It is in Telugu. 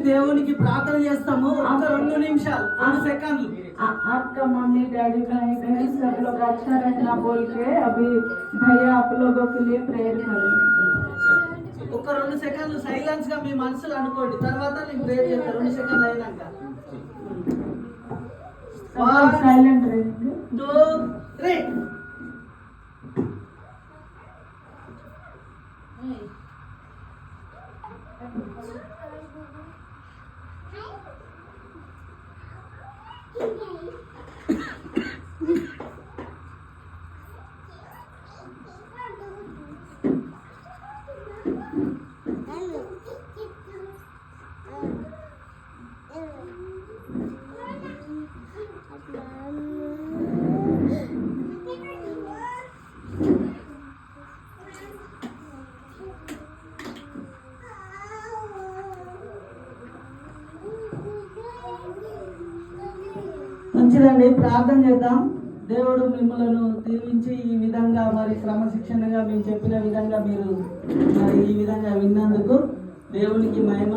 దేవునికి ప్రార్థన చేస్తాము. ఒక 2 నిమిషాలు 2 सेकंड। आपका मम्मी डैडी भाई बहन सब लोग अच्छा रहना बोल के अभी भैया आप लोगों के लिए प्रेयर करेंगे। ఒక 2 సెకండ్లు సైలెన్స్ గా మీ మనసులో అనుకోండి, తర్వాత నేను ప్రేయర్ చేస్తాను। 2 సెకండ్లు అయినాక साइलेंट रहेंगे। 2 3 మంచిదండి, ప్రార్థన చేద్దాం। దేవుడు మిమ్మల్ని దీవించి ఈ విధంగా మరి క్రమశిక్షణగా మేము చెప్పిన విధంగా మీరు మరి ఈ విధంగా విన్నందుకు దేవునికి మహిమ।